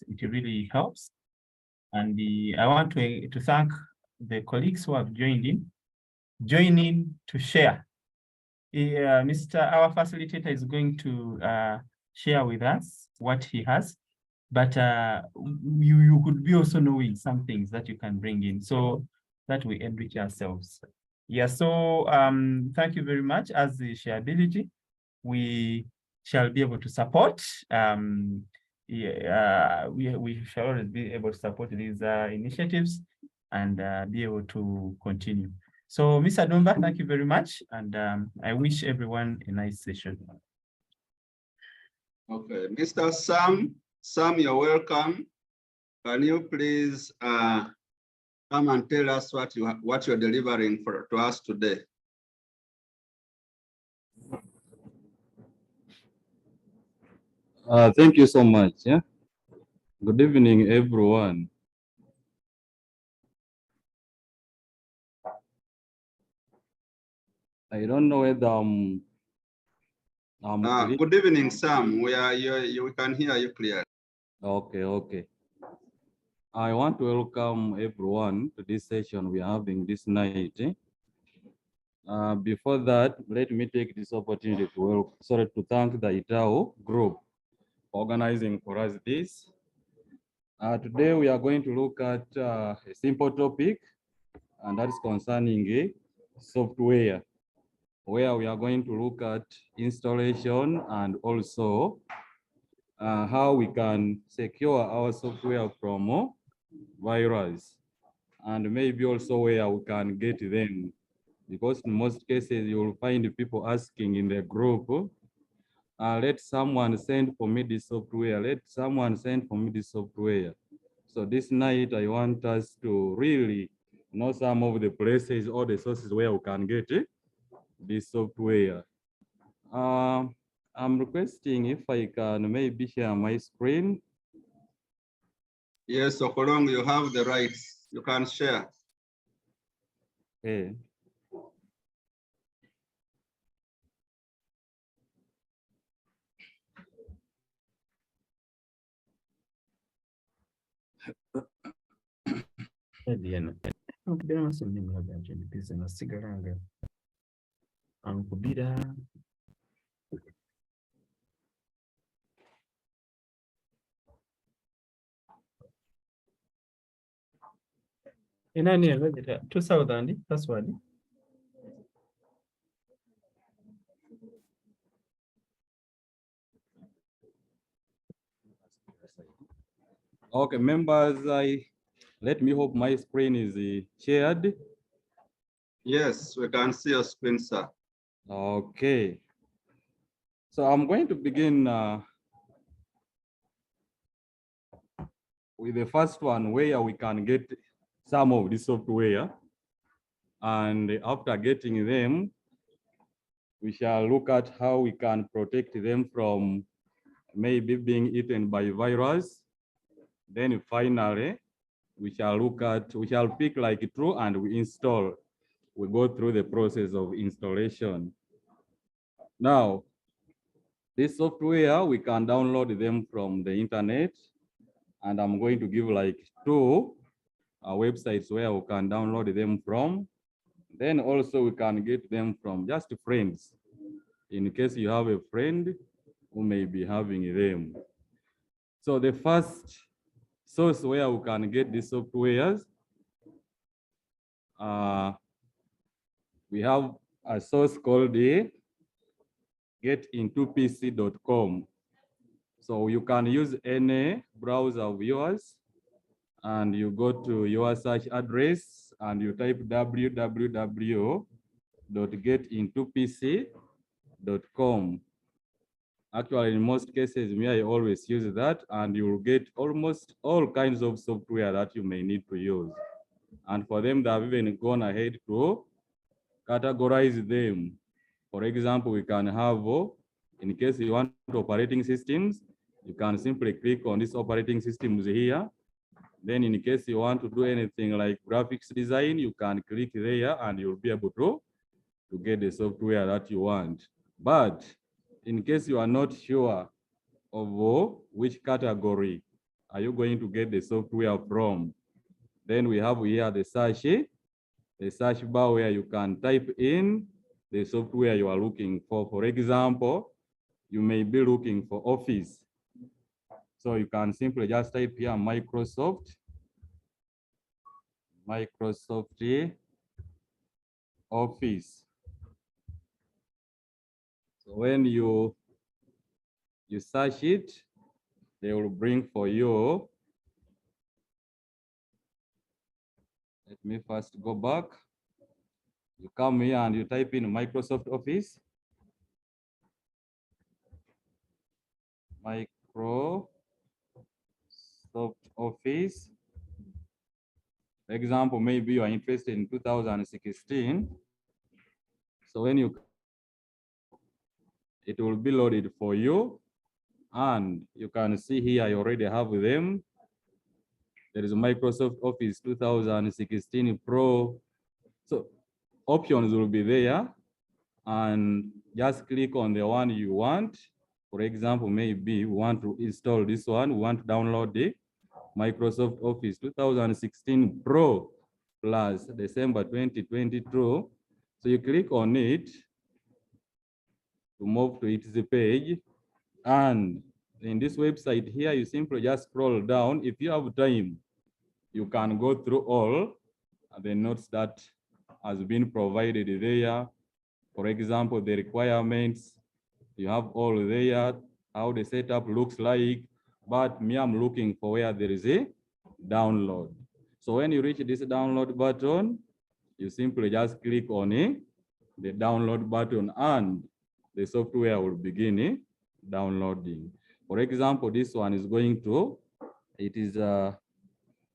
because it really helps. And I want to thank the colleagues who have joined in to share. Our facilitator is going to share with us what he has, but you could be also knowing some things that you can bring in so that we enrich ourselves. Yeah, so thank you very much. As the shareability, we shall be able to support. We shall always be able to support these initiatives and be able to continue. So, Mr. Dumba, thank you very much, and I wish everyone a nice session. Okay, Mr. Sam, you're welcome. Can you please come and tell us what you're delivering to us today? Thank you so much. Yeah. Good evening, everyone. I don't know whether good evening, Sam. We can hear you clearly. Okay. I want to welcome everyone to this session we are having this night. Before that, let me take this opportunity to thank the ITAU group for organizing for us this. Today we are going to look at a simple topic, and that is concerning software, where we are going to look at installation and also how we can secure our software from virus, and maybe also where we can get them, because in most cases you will find people asking in the group, let someone send for me this software, let someone send for me this software. So this night I want us to really know some of the places or the sources where we can get this software. I'm requesting if I can maybe share my screen. Yes, Okolong, you have the rights. You can share. Okay. Inani 2000 password. Okay, members, let me hope my screen is shared. Yes, we can see your screen, sir. Okay. So I'm going to begin with the first one, where we can get some of the software. And after getting them, we shall look at how we can protect them from maybe being eaten by virus. Then finally, we shall pick like true and we install. We go through the process of installation. Now, this software, we can download them from the internet, and I'm going to give like two websites where we can download them from. Then also we can get them from just friends, in case you have a friend who may be having them. So the first source where we can get these softwares, we have a source called the getintopc.com. So you can use any browser of yours, and you go to your search address and you type www.getintopc.com. Actually, in most cases, I always use that, and you will get almost all kinds of software that you may need to use. And for them, they have even gone ahead to categorize them. For example, we can have, in case you want operating systems, you can simply click on this operating systems here. Then in case you want to do anything like graphics design, you can click there and you'll be able to get the software that you want. But in case you are not sure of which category are you going to get the software from? Then we have here the search bar where you can type in the software you are looking for. For example, you may be looking for Office. So you can simply just type here Microsoft Office. So when you search it, they will bring for you. Let me first go back. You come here and you type in Microsoft Office. Microsoft Office. For example, maybe you are interested in 2016. So when it will be loaded for you, and you can see here you already have them. There is Microsoft Office 2016 Pro. So options will be there, and just click on the one you want. For example, maybe we want to install this one, we want to download the Microsoft Office 2016 Pro plus December 2022. So you click on it to move to its page. And in this website here, you simply just scroll down. If you have time, you can go through all the notes that has been provided there. For example, the requirements, you have all there, how the setup looks like. But me, I'm looking for where there is a download. So when you reach this download button, you simply just click on it, the download button, and the software will begin downloading. For example, this one is going to, it is a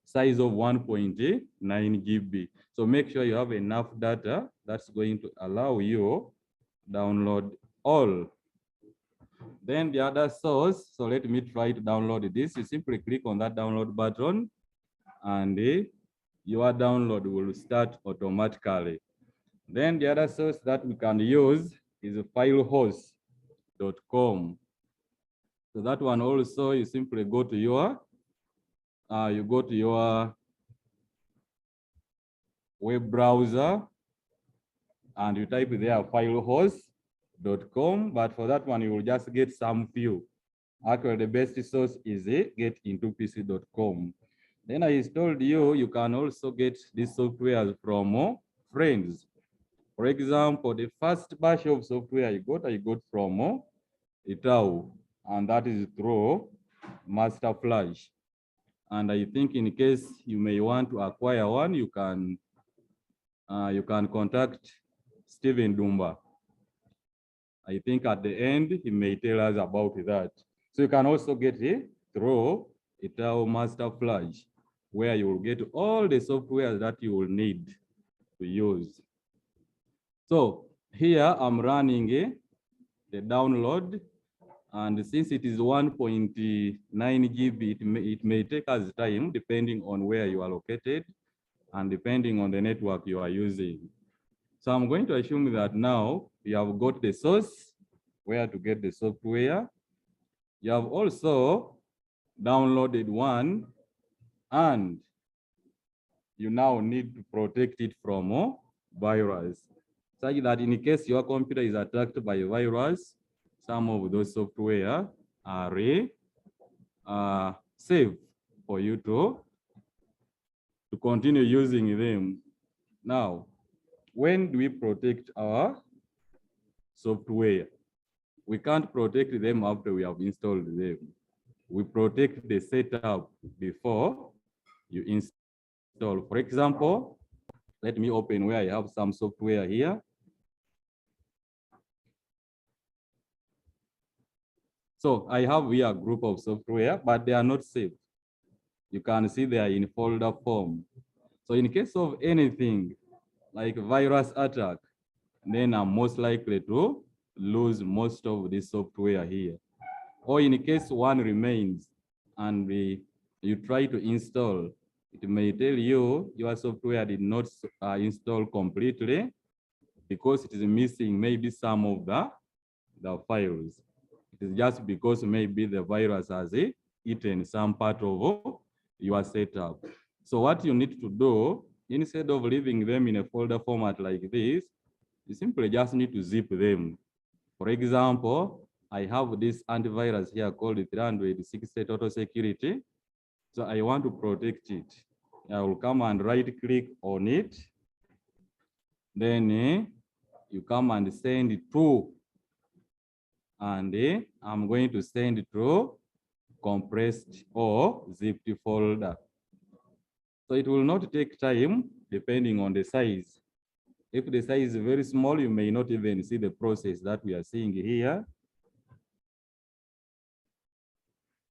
size of 1.9 GB. So make sure you have enough data that's going to allow you download all. Then the other source, so let me try to download this. You simply click on that download button, and your download will start automatically. Then the other source that we can use is filehost.com. So that one also, you simply go to your, web browser, and you type there filehost.com. But for that one, you will just get some few. Actually, the best source is getintopc.com. Then I told you, you can also get this software from friends. For example, the first batch of software I got from ITAU, and that is through Master Flash. And I think in case you may want to acquire one, you can contact Stephen Dumba. I think at the end, he may tell us about that. So you can also get it through ITAU Master Flash, where you will get all the software that you will need to use. So here I'm running the download, and since it is 1.9 GB, it may take us time depending on where you are located and depending on the network you are using. So I'm going to assume that now you have got the source, where to get the software. You have also downloaded one, and you now need to protect it from virus, such that in case your computer is attacked by a virus, some of those software are safe for you to continue using them. Now, when do we protect our software? We can't protect them after we have installed them. We protect the setup before you install. For example, let me open where I have some software here. So I have here a group of software, but they are not safe. You can see they are in folder form. So in case of anything like virus attack, then I'm most likely to lose most of this software here. Or in case one remains and you try to install, it may tell you your software did not install completely because it is missing maybe some of the files. It is just because maybe the virus has eaten some part of your setup. So what you need to do, instead of leaving them in a folder format like this, you simply just need to zip them. For example, I have this antivirus here called 360 Total Security. So I want to protect it. I will come and right click on it. Then you come and send to, and I'm going to send to compressed or zipped folder. So it will not take time depending on the size. If the size is very small, you may not even see the process that we are seeing here.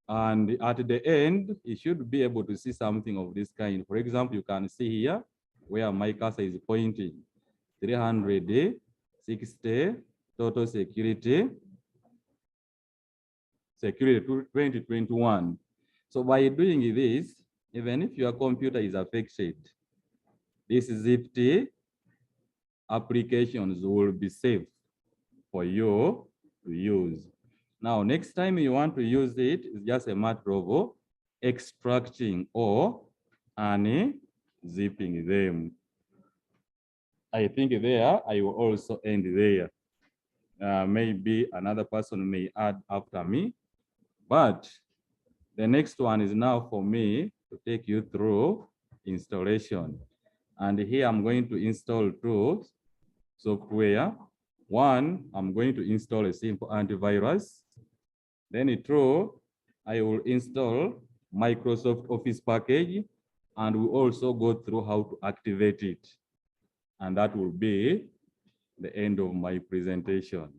And at the end, you should be able to see something of this kind. For example, you can see here where my cursor is pointing, 360 total security 2021. So by doing this, even if your computer is affected, these zipped applications will be safe for you to use. Now, next time you want to use it, it's just a matter of extracting or unzipping them. I think there, I will also end there. Maybe another person may add after me, but the next one is now for me to take you through installation. And here I'm going to install two software. One, I'm going to install a simple antivirus. Then two, I will install Microsoft Office package, and we'll also go through how to activate it. And that will be the end of my presentation.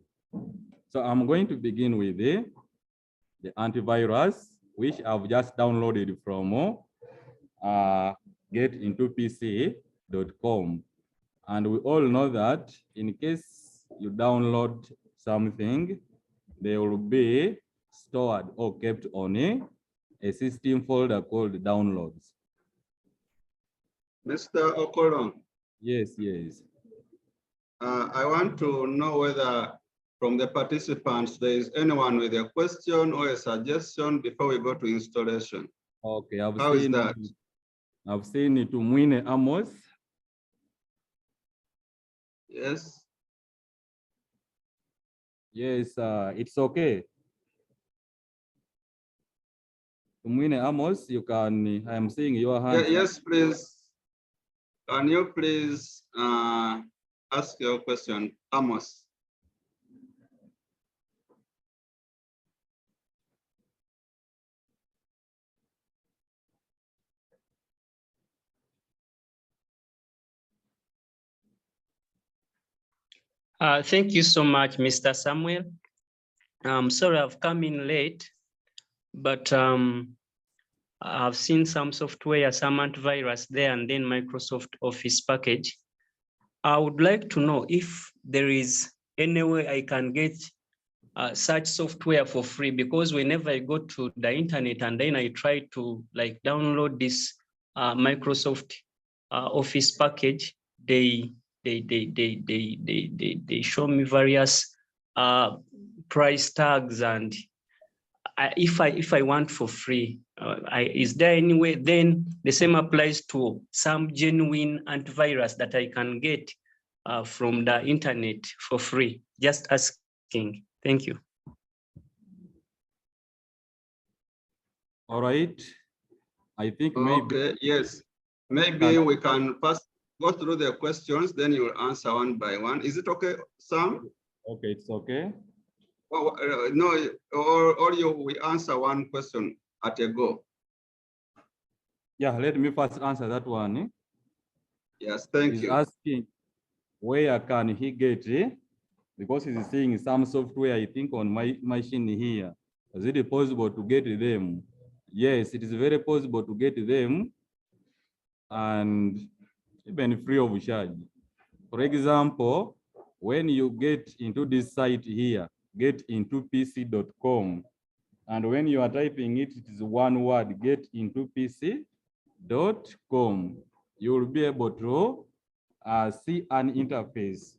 So I'm going to begin with the antivirus, which I've just downloaded from getintopc.com. And we all know that in case you download something, they will be stored or kept on a system folder called downloads. Mr. Okolon. Yes, yes. I want to know whether from the participants, there is anyone with a question or a suggestion before we go to installation. Okay, How is that? I've seen it to Mwine Amos. Yes. Yes, it's okay. Mwine Amos, you can, I'm seeing your hand. Yes, please. Can you please ask your question, Amos? Thank you so much, Mr. Samuel. I'm sorry I've come in late, but I've seen some software, some antivirus there, and then Microsoft Office package. I would like to know if there is any way I can get such software for free, because whenever I go to the internet and then I try to like download this Microsoft Office package, they show me various price tags, and if I want for free, is there any way? Then the same applies to some genuine antivirus that I can get from the internet for free. Just asking. Thank you. All right. I think maybe. Okay, yes. Maybe we can first go through the questions, then you will answer one by one. Is it okay, Sam? Okay, it's okay. Well, no, or we answer one question at a go. Yeah, let me first answer that one. Yes, thank He's you. asking where can he get it? Because he's seeing some software, I think, on my machine here. Is it possible to get them? Yes, it is very possible to get them, and even free of charge. For example, when you get into this site here, getintopc.com, and when you are typing it, it is one word, getintopc.com. You will be able to see an interface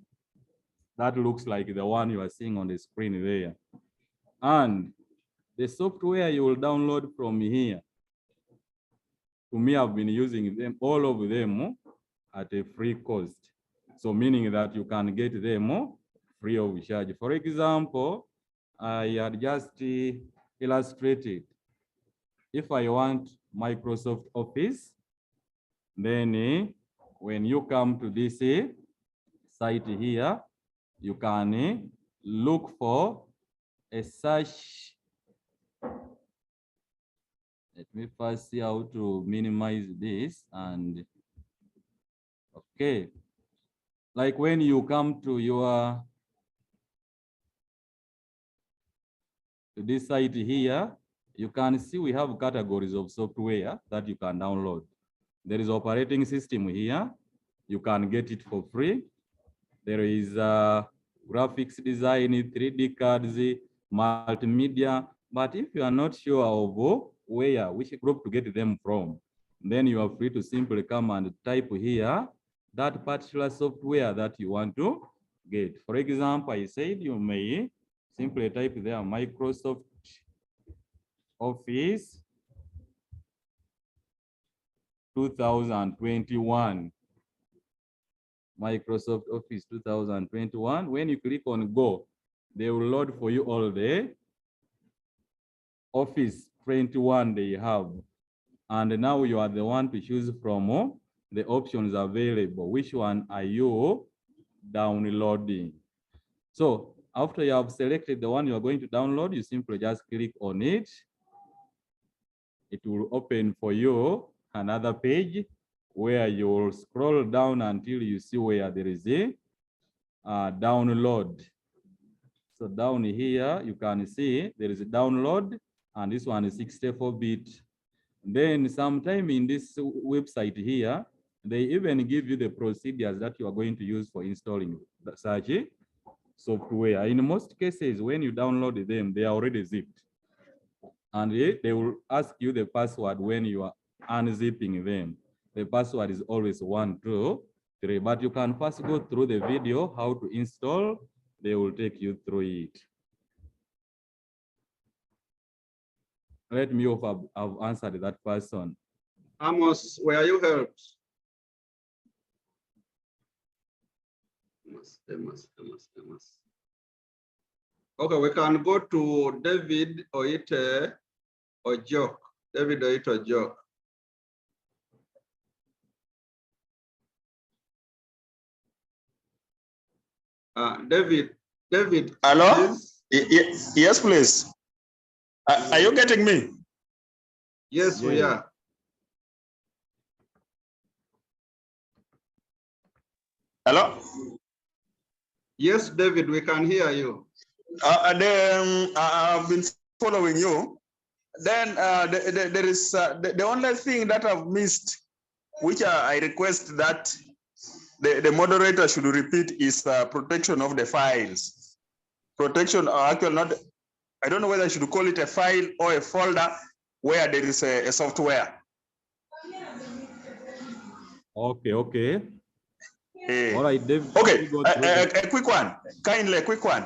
that looks like the one you are seeing on the screen there. And the software you will download from here, to me, I've been using them, all of them, at a free cost. So meaning that you can get them free of charge. For example, I had just illustrated, if I want Microsoft Office, then when you come to this site here, you can look for a search. Let me first see how to minimize this. And okay, like when you come to this site here, you can see we have categories of software that you can download. There is operating system here. You can get it for free. There is graphics design, 3D cards, multimedia. But if you are not sure of which group to get them from, then you are free to simply come and type here that particular software that you want to get. For example, I said you may simply type there Microsoft Office 2021. Microsoft Office 2021. When you click on go, they will load for you all the Office 21 they have. And now you are the one to choose from the options available. Which one are you downloading? So after you have selected the one you are going to download, you simply just click on it. It will open for you another page where you will scroll down until you see where there is a download. So down here, you can see there is a download, and this one is 64-bit. Then sometime in this website here, they even give you the procedures that you are going to use for installing such software. In most cases, when you download them, they are already zipped. And they will ask you the password when you are unzipping them. The password is always 1, 2, 3, but you can first go through the video, how to install. They will take you through it. Let me hope I've answered that person. Amos, were you helped? Amos. Okay, we can go to David Oite Ojok. David Oite Ojok. David. Hello? Please. Yes, please. Are you getting me? Yes, we are. Hello? Yes, David, we can hear you. I've been following you. Then there is the only thing that I've missed, which I request that the moderator should repeat, is protection of the files. Protection, or actually not, I don't know whether I should call it a file or a folder where there is a software. Okay. All right, Dave. Okay, a quick one, kindly, a quick one.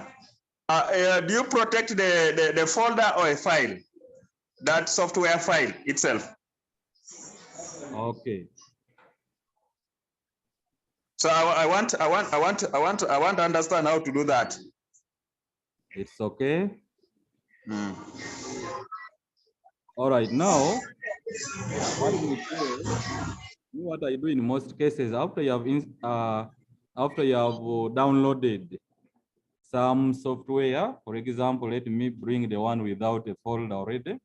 Do you protect the folder or a file, that software file itself? Okay. So I want to understand how to do that. It's okay. All right, now what I do in most cases, after you have downloaded some software, for example, let me bring the one without a folder already.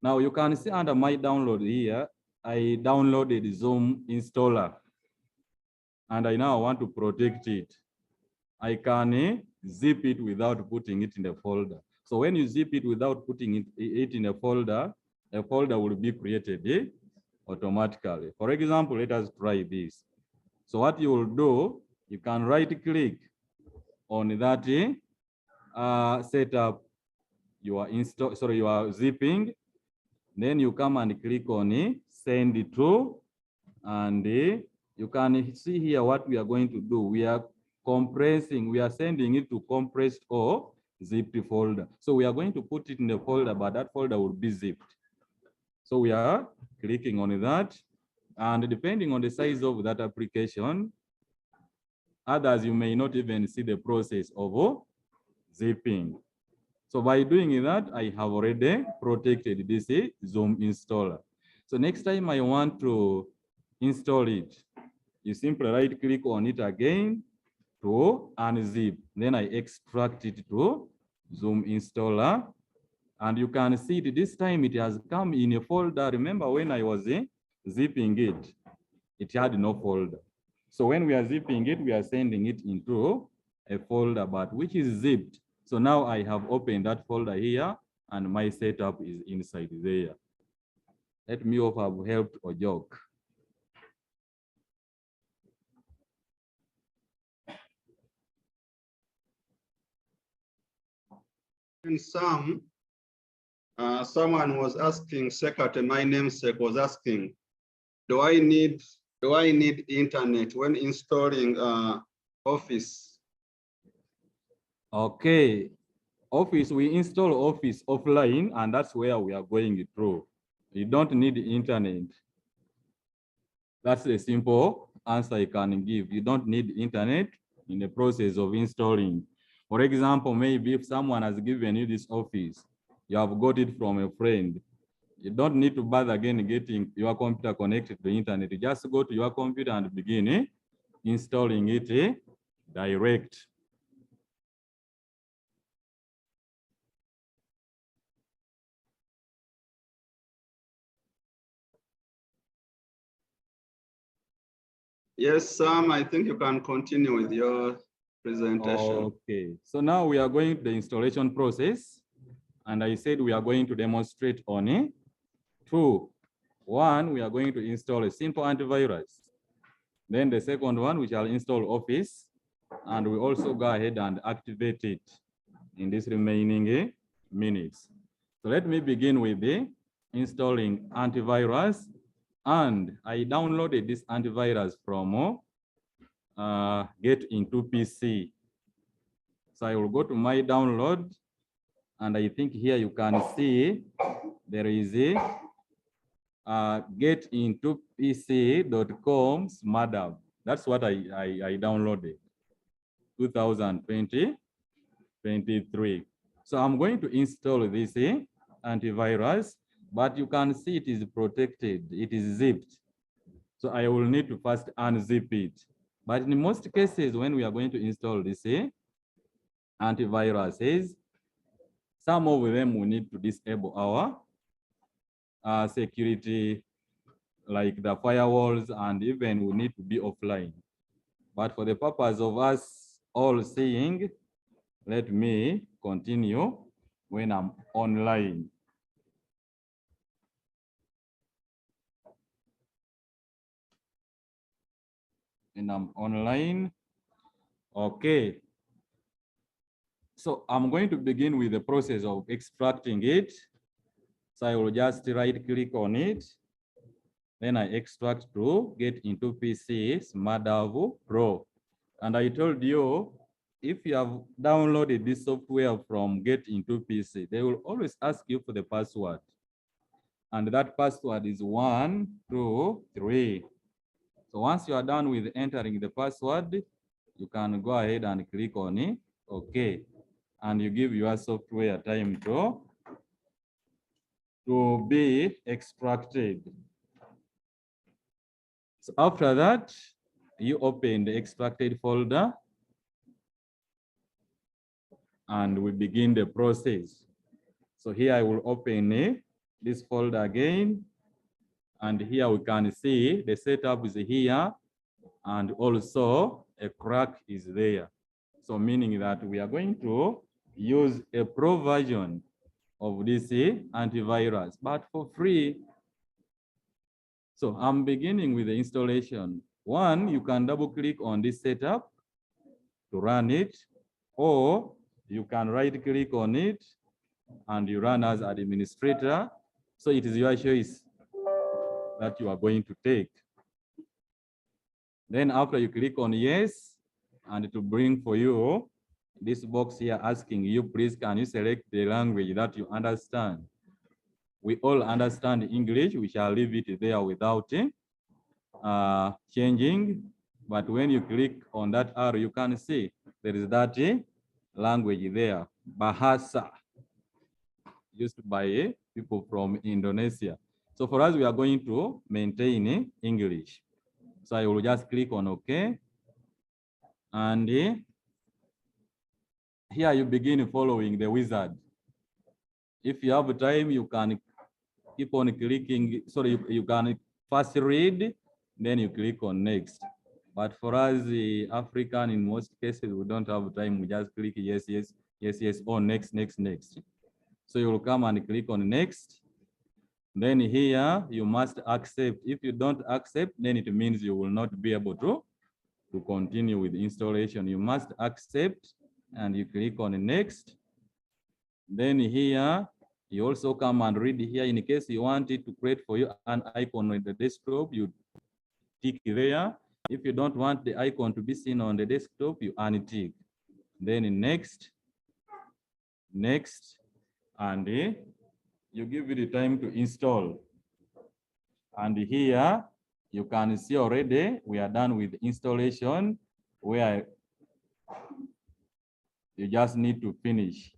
Now you can see under my download here, I downloaded Zoom installer, and I now want to protect it. I can zip it without putting it in the folder. So when you zip it without putting it in a folder will be created automatically. For example, let us try this. So what you will do, you can right click on that setup your zipping. Then you come and click on send to, and you can see here what we are going to do. We are compressing, we are sending it to compressed or zipped folder. So we are going to put it in the folder, but that folder will be zipped. So we are clicking on that, and depending on the size of that application, others you may not even see the process of zipping. So by doing that, I have already protected this Zoom installer. So next time I want to install it, you simply right click on it again to unzip. Then I extract it to Zoom installer. And you can see it this time it has come in a folder. Remember when I was zipping it, it had no folder. So when we are zipping it, we are sending it into a folder, but which is zipped. So now I have opened that folder here and my setup is inside there. Let me hope I've helped or joke. In some, someone was asking, secretary, my namesake was asking, do I need internet when installing Office? Okay, Office, we install Office offline, and that's where we are going through. You don't need the internet. That's a simple answer I can give. You don't need internet in the process of installing. For example, maybe if someone has given you this Office, you have got it from a friend. You don't need to bother again getting your computer connected to the internet. You just go to your computer and begin installing it direct. Yes, Sam, I think you can continue with your presentation. Okay, so now we are going to the installation process. And I said we are going to demonstrate on two. One, we are going to install a simple antivirus. Then the second one, we shall install Office. And we also go ahead and activate it in this remaining minutes. So let me begin with the installing antivirus. And I downloaded this antivirus from Get Into PC. So I will go to my download, and I think here you can see there is a getintopc.com smart app. That's what I downloaded, 2023. So I'm going to install this antivirus, but you can see it is protected, it is zipped. So I will need to first unzip it. But in most cases, when we are going to install this antiviruses, some of them we need to disable our security, like the firewalls, and even we need to be offline. But for the purpose of us all seeing, let me continue when I'm online. And I'm online. Okay. So I'm going to begin with the process of extracting it. So I will just right click on it. Then I extract to Get Into PC SmartDAV Pro. And I told you, if you have downloaded this software from Get Into PC, they will always ask you for the password. And that password is 1, 2, 3. So once you are done with entering the password, you can go ahead and click on it. Okay. And you give your software time to be extracted. So after that, you open the extracted folder and we begin the process. So here I will open this folder again, and here we can see the setup is here, and also a crack is there. So meaning that we are going to use a pro version of this antivirus, but for free. So I'm beginning with the installation. One, you can double click on this setup to run it, or you can right click on it and you run as administrator. So it is your choice that you are going to take. Then after you click on yes, and to bring for you this box here asking you, please, can you select the language that you understand? We all understand English. We shall leave it there without changing. But when you click on that arrow, you can see there is that language there, Bahasa, used by people from Indonesia. So for us, we are going to maintain English. So I will just click on OK. And here you begin following the wizard. If you have time, you can keep on clicking. Sorry, you can first read, then you click on next. But for us, the African, in most cases, we don't have time. We just click yes, yes, yes, yes, or next, next, next. So you will come and click on next. Then here you must accept. If you don't accept, then it means you will not be able to continue with installation. You must accept and you click on next. Then here you also come and read here. In case you want it to create for you an icon on the desktop, you tick there. If you don't want the icon to be seen on the desktop, you untick. Then next, next, and you give it the time to install. And here you can see already we are done with installation, where you just need to finish.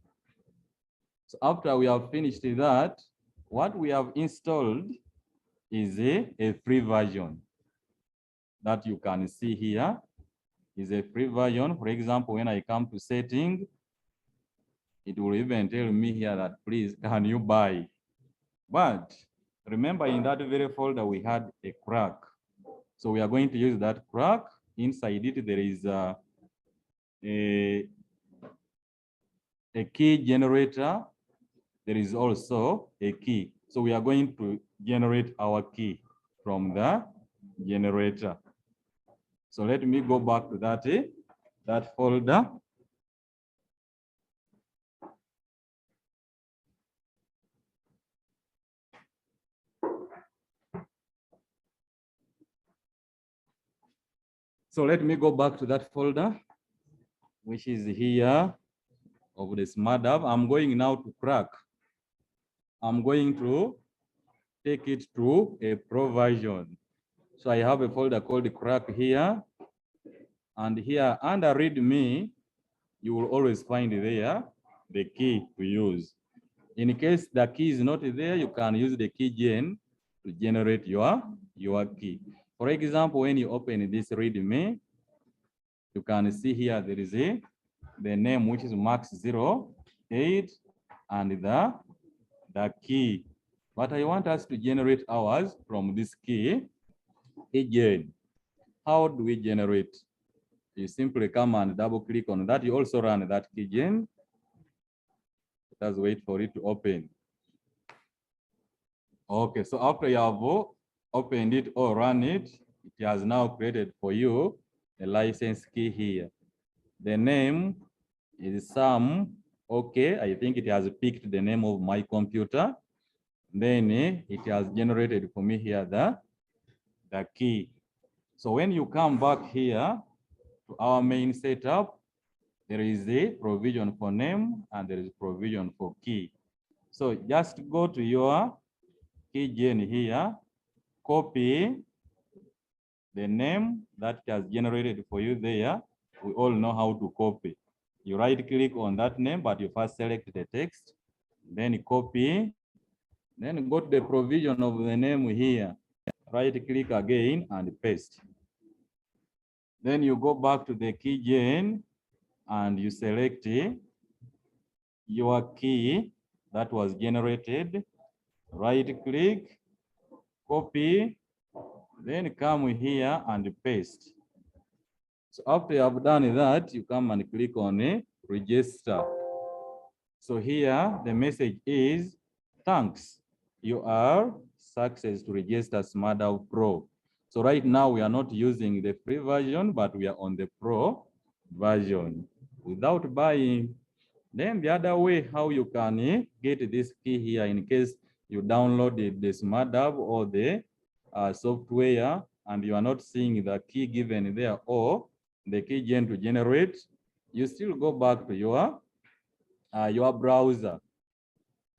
So after we have finished that, what we have installed is a free version that you can see here is a free version. For example, when I come to setting, it will even tell me here that, please, can you buy? But remember, in that very folder, we had a crack. So we are going to use that crack. Inside it, there is a key generator. There is also a key. So we are going to generate our key from the generator. So let me go back to that folder. So let me go back to that folder, which is here of the smart app. I'm going now to crack. I'm going to take it to a pro version. So I have a folder called crack here. And here under readme, you will always find there the key to use. In case the key is not there, you can use the key gen to generate your key. For example, when you open this readme, you can see here there is the name, which is max08, and the key. But I want us to generate ours from this key gen. How do we generate? You simply come and double click on that. You also run that key gen. Let's wait for it to open. Okay, so after you have opened it or run it, it has now created for you a license key here. The name is Sam. Okay, I think it has picked the name of my computer. Then it has generated for me here the key. So when you come back here to our main setup, there is a provision for name and there is provision for key. So just go to your key gen here, copy the name that has generated for you there. We all know how to copy. You right click on that name, but you first select the text, then copy, then go to the provision of the name here, right click again and paste. Then you go back to the key gen and you select your key that was generated, right click, copy, then come here and paste. So after you have done that, you come and click on register. So here the message is, thanks, you are success to register SmartApp Pro. So right now we are not using the free version, but we are on the Pro version without buying. Then the other way how you can get this key here, in case you downloaded the SmartApp or the software and you are not seeing the key given there or the key gen to generate, you still go back to your browser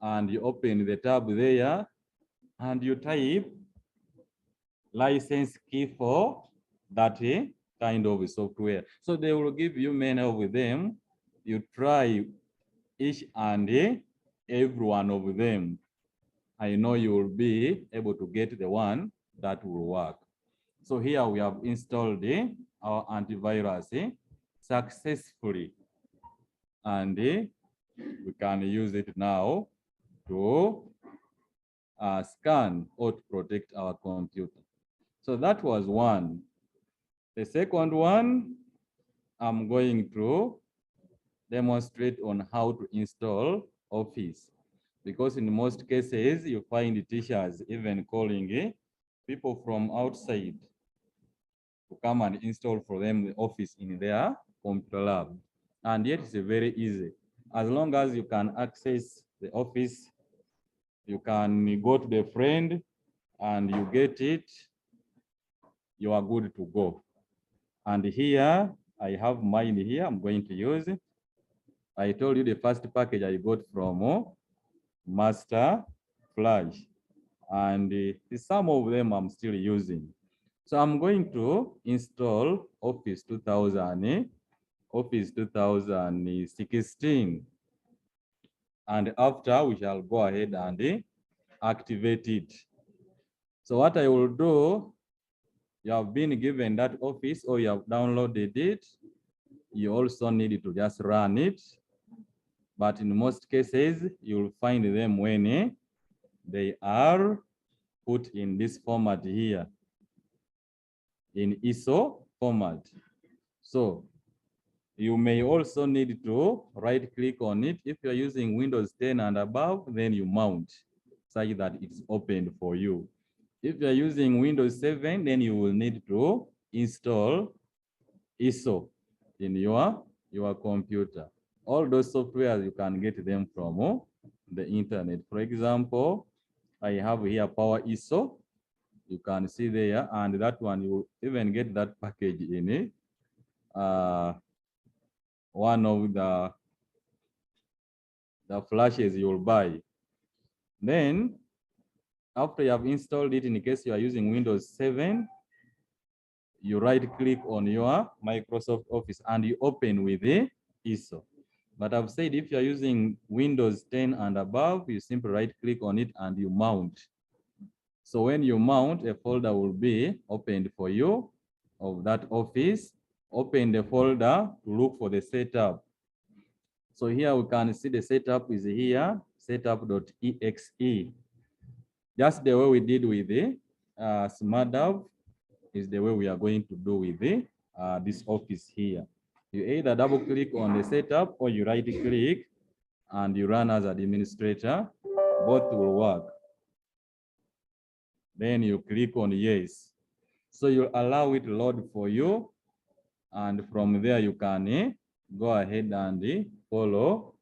and you open the tab there and you type license key for that kind of software. So they will give you many of them. You try each and every one of them. I know you will be able to get the one that will work. So here we have installed our antivirus successfully, and we can use it now to scan or to protect our computer. So that was one. The second one, I'm going to demonstrate on how to install Office, because in most cases you find teachers even calling people from outside to come and install for them the Office in their computer lab. And yet it's very easy. As long as you can access the Office, you can go to the friend and you get it, you are good to go. And here, I have mine here, I'm going to use it. I told you the first package I got from Master Flash, and some of them I'm still using. So I'm going to install Office 2000, Office 2016. And after, we shall go ahead and activate it. So what I will do, you have been given that Office or you have downloaded it. You also need to just run it. But in most cases, you'll find them when they are put in this format here, in ISO format. So you may also need to right click on it. If you're using Windows 10 and above, then you mount such that it's opened for you. If you're using Windows 7, then you will need to install ISO in your computer. All those softwares, you can get them from the internet. For example, I have here Power ISO. You can see there, and that one, you will even get that package in it. One of the flashes you will buy. Then, after you have installed it, in case you are using Windows 7, you right click on your Microsoft Office and you open with the ISO. But I've said if you're using Windows 10 and above, you simply right click on it and you mount. So when you mount, a folder will be opened for you of that Office. Open the folder to look for the setup. So here we can see the setup is here, setup.exe. Just the way we did with the SmartDAV is the way we are going to do with the this Office here. You either double click on the setup or you right click and you run as administrator. Both will work. Then you click on yes. So you allow it to load for you. And from there you can go ahead and follow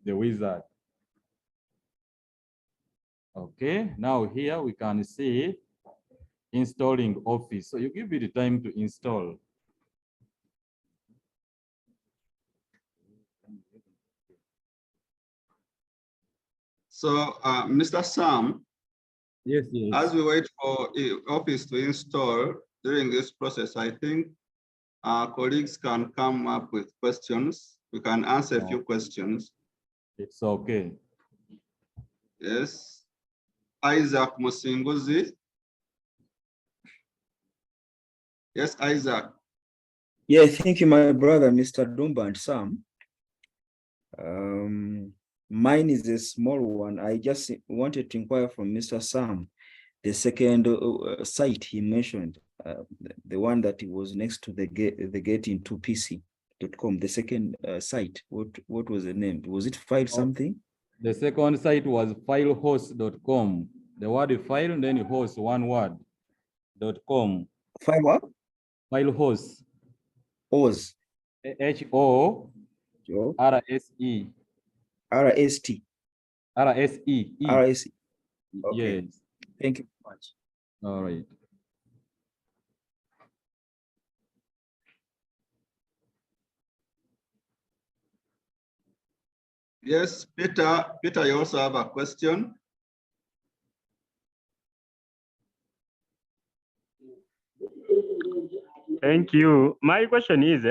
the wizard. Okay, now here we can see installing Office. So you give it time to install. So, Mr. Sam, Yes, as we wait for Office to install during this process, I think our colleagues can come up with questions. We can answer a few questions. It's okay. Yes. Isaac Musinguzi. Yes, Isaac. Yeah, thank you, my brother, Mr. Dumba and Sam. Mine is a small one. I just wanted to inquire from Mr. Sam, the second site he mentioned, the one that was next to the gate into PC.com, the second site. What was the name? Was it file something? The second site was filehost.com. The word file and then host, one word, .com. File what? Filehost. Oz. H-O-R-S-E. R-S-T. R-S-E. R-S-E. Okay. Yes. Thank you very much. All right. Yes, Peter, you also have a question. Thank you. My question is,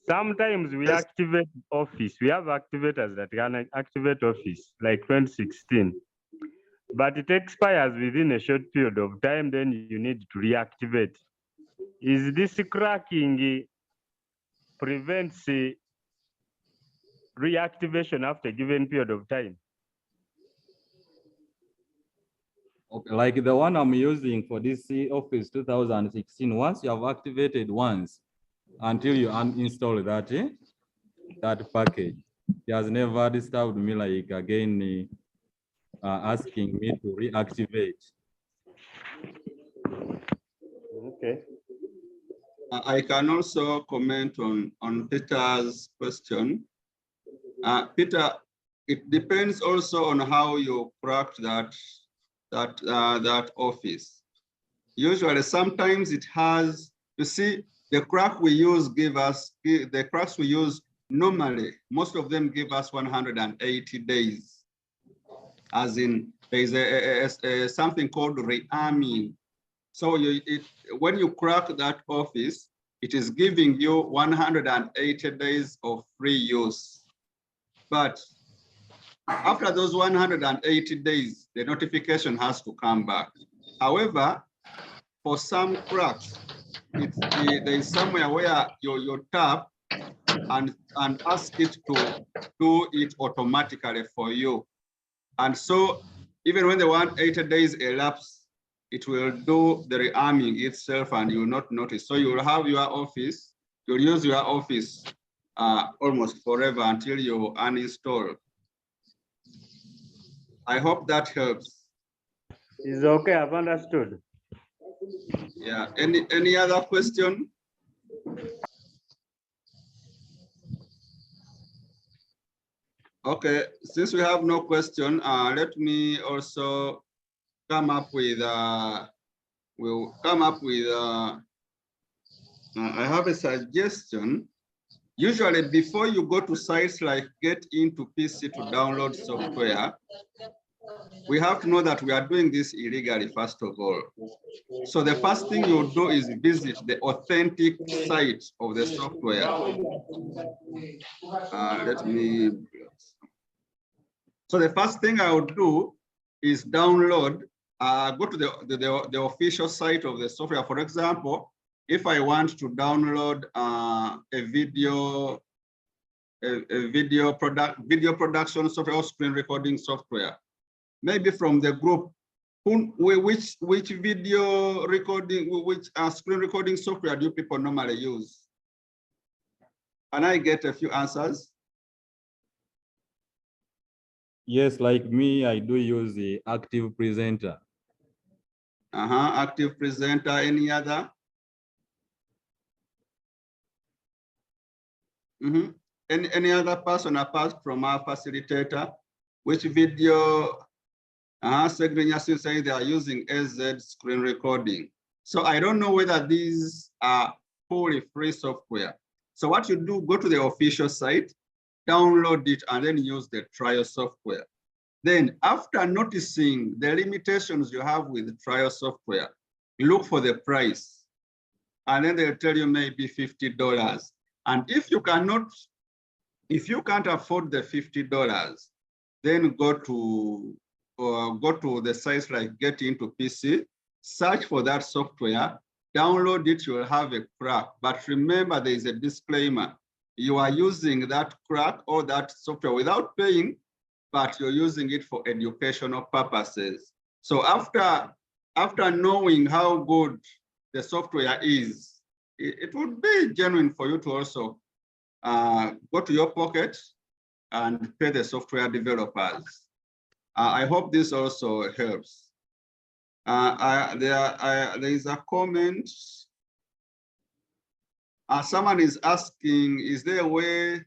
sometimes we activate Office. We have activators that can activate Office, like 2016. But it expires within a short period of time, then you need to reactivate. Is this cracking prevents reactivation after a given period of time? Okay, like the one I'm using for this Office 2016, once you have activated once, until you uninstall that package, it has never disturbed me like again asking me to reactivate. Okay. I can also comment on Peter's question. Peter, it depends also on how you crack that Office. Usually, sometimes it has, you see, the crack we use the cracks we use normally, most of them give us 180 days. As in, there is something called rearming. So when you crack that Office, it is giving you 180 days of free use. But after those 180 days, the notification has to come back. However, for some cracks, there is somewhere where you tap and ask it to do it automatically for you. And so even when the 180 days elapse, it will do the rearming itself and you will not notice. So you will have your Office, you'll use your Office almost forever until you uninstall. I hope that helps. It's okay, I've understood. Yeah, any other question? Okay, since we have no question, let me also come up with I have a suggestion. Usually before you go to sites like Get Into PC to download software, we have to know that we are doing this illegally, first of all. So the first thing you do is visit the authentic site of the software. So the first thing I would do is download, go to the official site of the software. For example, if I want to download a video production software or screen recording software, maybe from the group, which video recording, which screen recording software do people normally use? Can I get a few answers? Yes, like me, I do use the Active Presenter. Active Presenter, any other? Any other person apart from our facilitator? Which video? Segregacy saying they are using AZ screen recording. So I don't know whether these are fully free software. So what you do, go to the official site, download it, and then use the trial software. Then after noticing the limitations you have with the trial software, look for the price. And then they'll tell you maybe $50. And if you can't afford the $50, then go to the sites like Get Into PC, search for that software, download it, you will have a crack. But remember, there is a disclaimer. You are using that crack or that software without paying, but you're using it for educational purposes. So after knowing how good the software is, it would be genuine for you to also go to your pocket and pay the software developers. I hope this also helps. There is a comment. Someone is asking, is there a way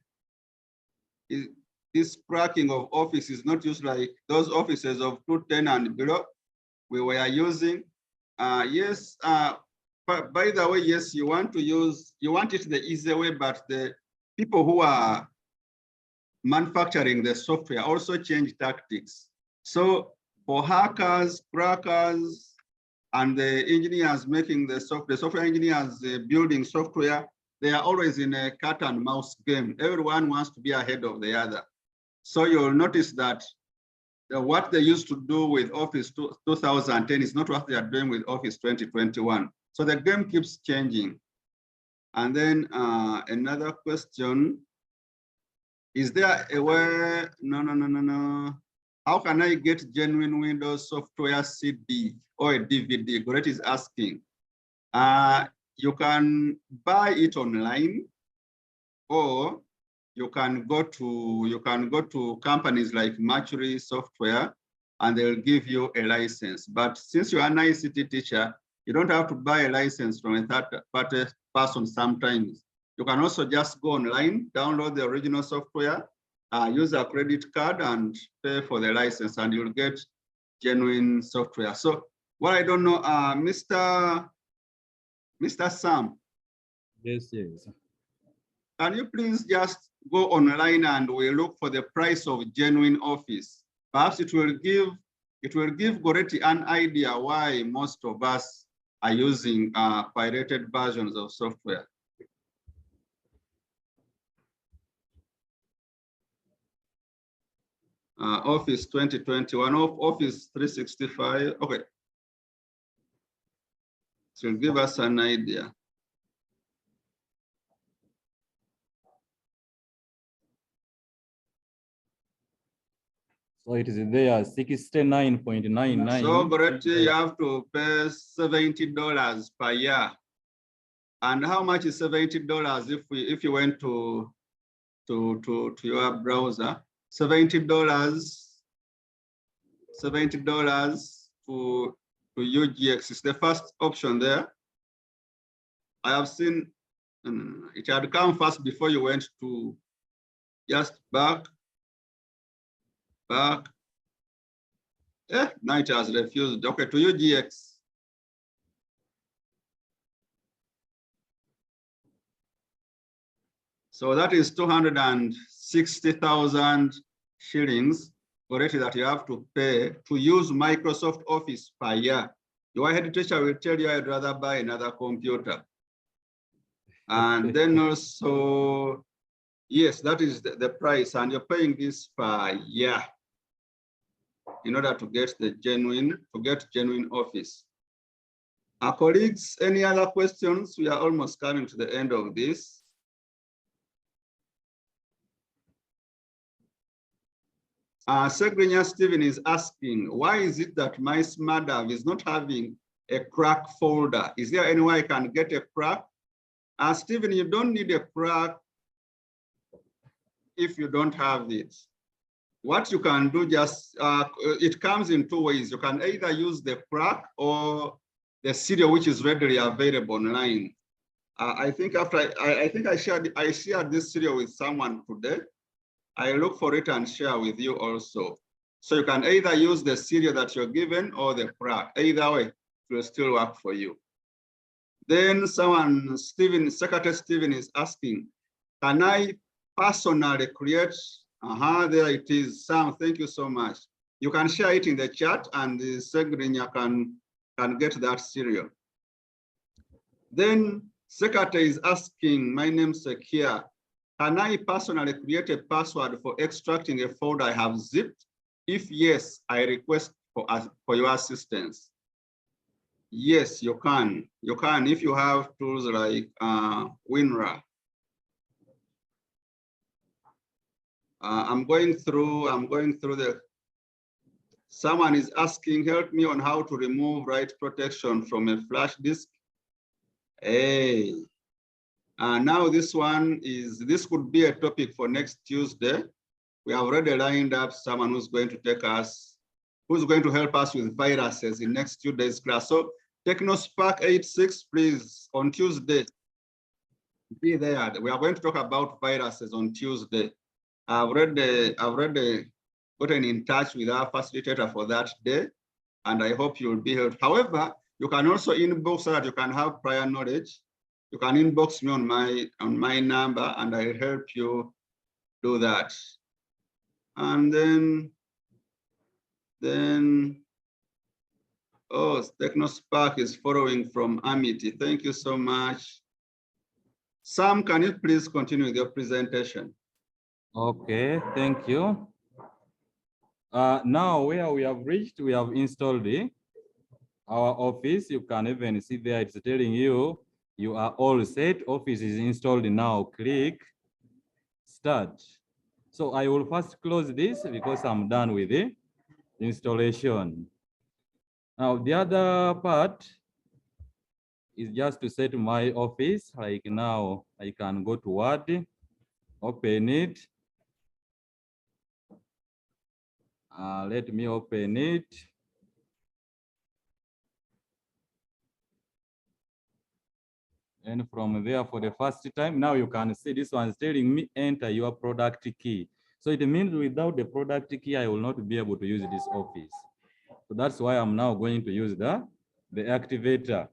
this cracking of Office is not used like those offices of 210 and below we were using? Yes, but by the way, yes, you want it the easy way, but the people who are manufacturing the software also change tactics. So for hackers, crackers, and the engineers making the software engineers building software, they are always in a cat and mouse game. Everyone wants to be ahead of the other. So you'll notice that what they used to do with Office 2010 is not what they are doing with Office 2021. So the game keeps changing. And then another question, is there a way, no. How can I get genuine Windows software CD or a DVD? Goret is asking. You can buy it online, or you can go to companies like Mercury Software, and they'll give you a license. But since you are an ICT teacher, you don't have to buy a license from a third-party person sometimes. You can also just go online, download the original software, use a credit card and pay for the license, and you'll get genuine software. So what I don't know, Mr. Sam. Yes, yes. Can you please just go online and we look for the price of genuine Office? Perhaps it will give Goretti an idea why most of us are using pirated versions of software. Office 2021, Office 365. Okay. So give us an idea. So it is there, 69.99. So Goretti, you have to pay $70 per year. And how much is $70 if you went to your browser? $70 to UGX is the first option there. I have seen it had come first before you went to just back. Now it has refused. Okay, to UGX. So that is 260,000 shillings already that you have to pay to use Microsoft Office per year. Your head teacher will tell you I'd rather buy another computer. And then also, yes, that is the price, and you're paying this per year in order to get genuine Office. Our colleagues, any other questions? We are almost coming to the end of this. Segrinya Stephen is asking, why is it that my SmartDAV is not having a crack folder? Is there any way I can get a crack? Stephen, you don't need a crack if you don't have it. What you can do, just it comes in two ways. You can either use the crack or the serial which is readily available online. I think I shared this serial with someone today. I look for it and share with you also. So you can either use the serial that you're given or the crack. Either way, it will still work for you. Then Secretary Stephen is asking, can I personally create? There it is. Sam, thank you so much. You can share it in the chat and the Segrinya can get that serial. Then Secretary is asking, my name is Sekia. Can I personally create a password for extracting a folder I have zipped? If yes, I request for your assistance. Yes, you can. You can if you have tools like WinRAR. I'm going through the. Someone is asking, help me on how to remove write protection from a flash disk. Hey. Now this could be a topic for next Tuesday. We have already lined up someone who's going to help us with viruses in next Tuesday's class. So TechnoSpark 86, please, on Tuesday, be there. We are going to talk about viruses on Tuesday. I've already gotten in touch with our facilitator for that day, and I hope you'll be helped. However, you can also inbox so that you can have prior knowledge. You can inbox me on my number and I'll help you do that. And then, oh, TechnoSpark is following from Amity. Thank you so much. Sam, can you please continue with your presentation? Okay, thank you. Now where we have reached, we have installed our office. You can even see there it's telling you, you are all set. Office is installed now. Click start. So I will first close this because I'm done with the installation. Now the other part is just to set my office. Like now I can go to Word, open it. Let me open it. And from there, for the first time, now you can see this one is telling me enter your product key. So it means without the product key, I will not be able to use this office. So that's why I'm now going to use the activator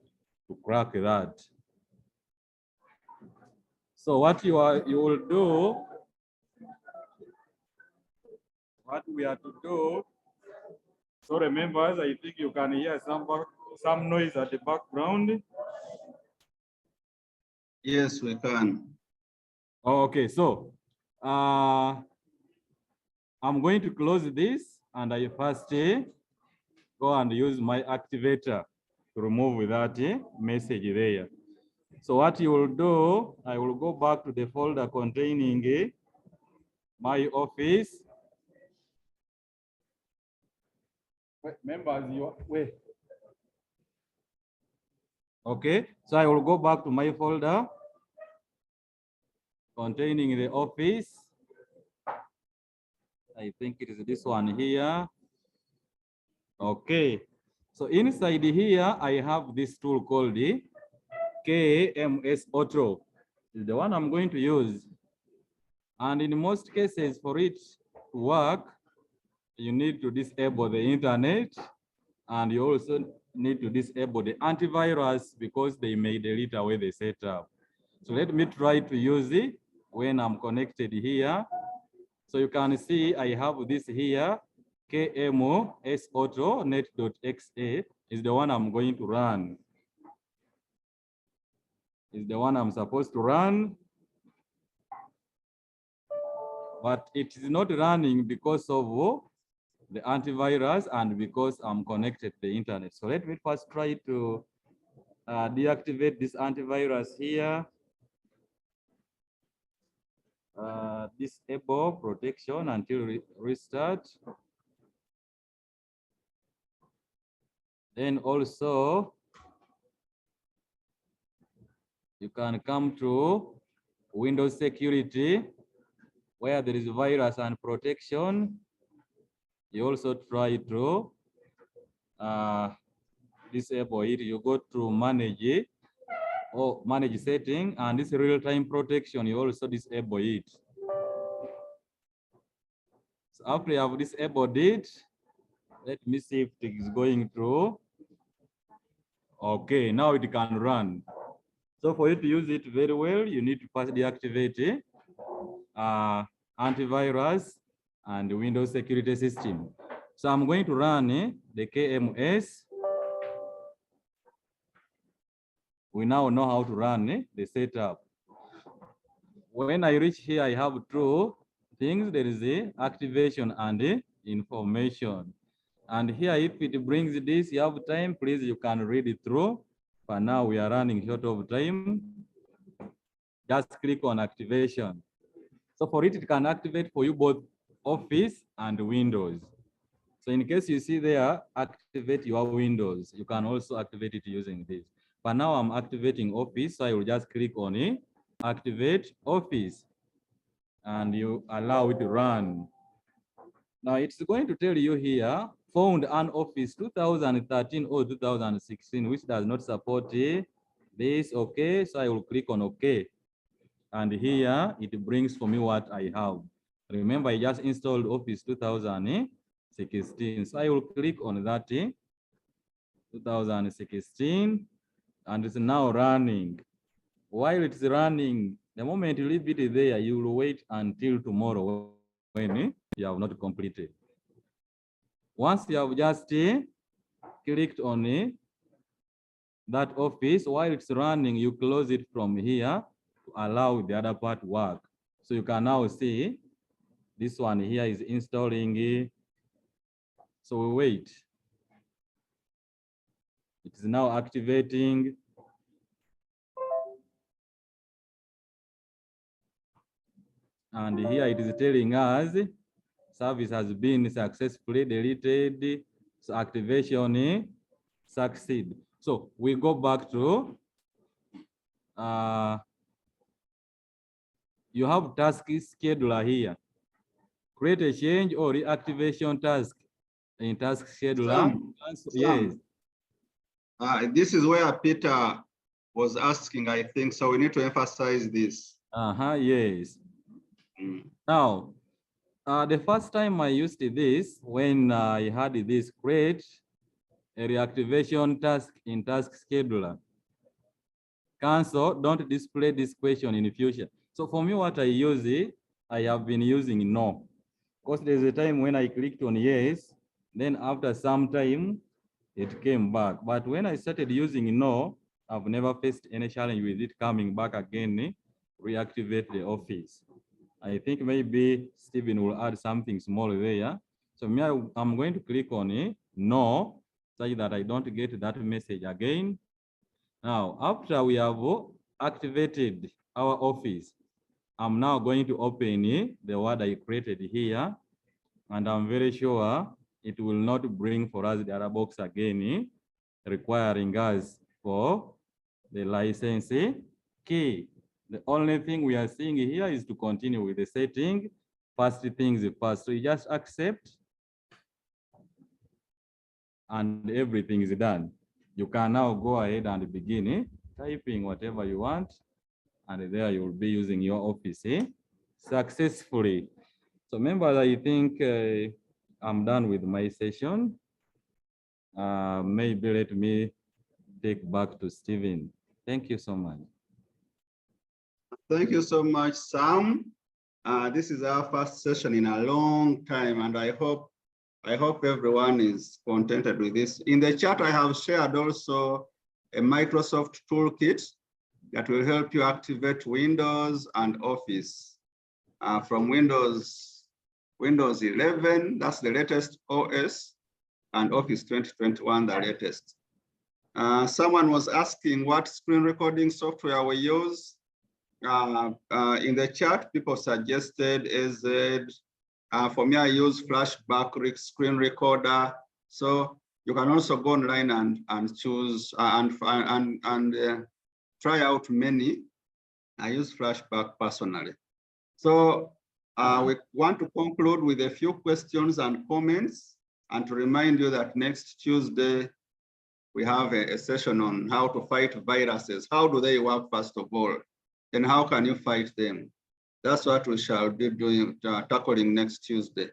to crack that. So what you will do, what we are to do. So remember, I think you can hear some noise at the background. Yes, we can. Okay, so I'm going to close this and I first go and use my activator to remove that message there. So what you will do, I will go back to the folder containing my office. Wait, members, wait. Okay, so I will go back to my folder containing the office. I think it is this one here. Okay, so inside here, I have this tool called the KMS Auto. Is the one I'm going to use. And in most cases, for it to work, you need to disable the internet, and you also need to disable the antivirus because they may delete away the setup. So let me try to use it when I'm connected here. So you can see I have this here, KMS Auto net.exe is the one I'm going to run. Is the one I'm supposed to run. But it is not running because of the antivirus and because I'm connected to the internet. So let me first try to deactivate this antivirus here. Disable protection until restart. Then also, you can come to Windows security, where there is virus and protection. You also try to disable it. You go to manage or manage setting, and this real-time protection, you also disable it. So after you have disabled it, let me see if it is going through. Okay, now it can run. So for you to use it very well, you need to first deactivate antivirus and Windows security system. So I'm going to run the KMS. We now know how to run the setup. When I reach here, I have two things. There is the activation and the information. And here, if it brings this, you have time, please, you can read it through. But now we are running short of time. Just click on activation. So for it can activate for you both Office and Windows. So in case you see there, activate your Windows, you can also activate it using this. But now I'm activating Office, so I will just click on it, activate Office, and you allow it to run. Now it's going to tell you here, found an Office 2013 or 2016, which does not support this, okay? So I will click on okay. And here it brings for me what I have. Remember, I just installed Office 2016. So I will click on that 2016, and it's now running. While it's running, the moment you leave it there, you will wait until tomorrow when you have not completed. Once you have just clicked on that office, while it's running, you close it from here to allow the other part to work. So you can now see this one here is installing. So we wait. It is now activating. And here it is telling us service has been successfully deleted. So activation succeed. So we go back to you have task scheduler here. Create a change or reactivation task in task scheduler. Yes. This is where Peter was asking, I think, so we need to emphasize this. Yes. Now, the first time I used this, when I had this create a reactivation task in task scheduler. Cancel, don't display this question in the future. So for me, what I use it, I have been using no. Because there's a time when I clicked on yes, then after some time, it came back. But when I started using no, I've never faced any challenge with it coming back again, reactivate the office. I think maybe Stephen will add something small there. So me, I'm going to click on no, such that I don't get that message again. Now, after we have activated our office, I'm now going to open the word I created here, and I'm very sure it will not bring for us the other box again, requiring us for the license key. The only thing we are seeing here is to continue with the setting. First things first. So you just accept and everything is done. You can now go ahead and begin typing whatever you want. And there you will be using your office successfully. So members, I think I'm done with my session. Maybe let me take back to Stephen. Thank you so much. Thank you so much, Sam. This is our first session in a long time, and I hope everyone is contented with this. In the chat, I have shared also a Microsoft toolkit that will help you activate Windows and Office from Windows 11, that's the latest OS, and Office 2021, the latest. Someone was asking what screen recording software we use. In the chat, people suggested AZ. For me, I use Flashback screen recorder. So you can also go online and choose and try out many. I use Flashback personally. So we want to conclude with a few questions and comments, and to remind you that next Tuesday, we have a session on how to fight viruses. How do they work, first of all, and how can you fight them? That's what we shall be doing, tackling next Tuesday.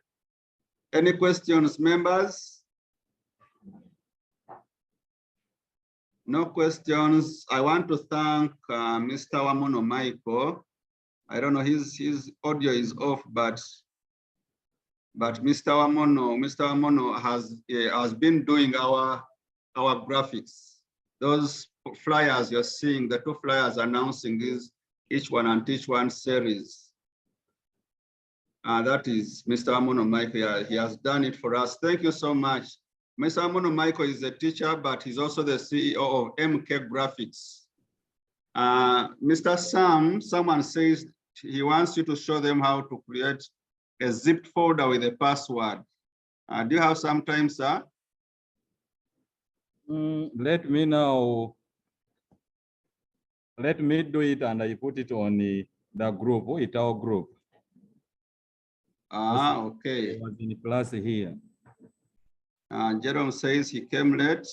Any questions, members? No questions. I want to thank Mr. Wamono Michael. I don't know, his audio is off, but Mr. Wamono has been doing our graphics. Those flyers you're seeing, the two flyers announcing this, each one series. That is Mr. Wamono Michael. He has done it for us. Thank you so much. Mr. Wamono Michael is a teacher, but he's also the CEO of MK Graphics. Mr. Sam, someone says he wants you to show them how to create a zipped folder with a password. Do you have some time, sir? Let me do it, and I put it on the group, ITAU group. Okay. I was in class here. Jerome says he came late.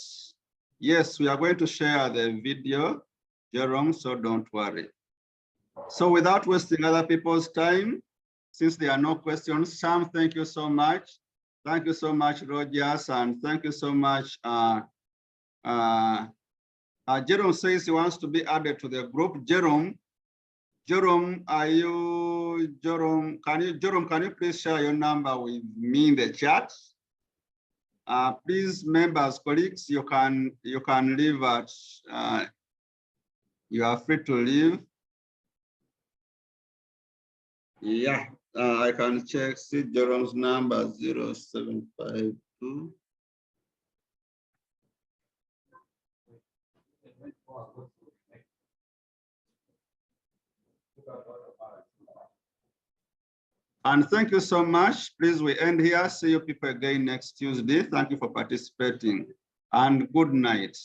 Yes, we are going to share the video, Jerome, so don't worry. So without wasting other people's time, since there are no questions, Sam, thank you so much. Thank you so much, Rogers, and thank you so much. Jerome says he wants to be added to the group. Jerome, Jerome, are you, Jerome, can you please share your number with me in the chat? Please, members, colleagues, you can leave at, you are free to leave. Yeah, I can check, see Jerome's number 0752. And thank you so much. Please, we end here. See you people again next Tuesday. Thank you for participating and good night.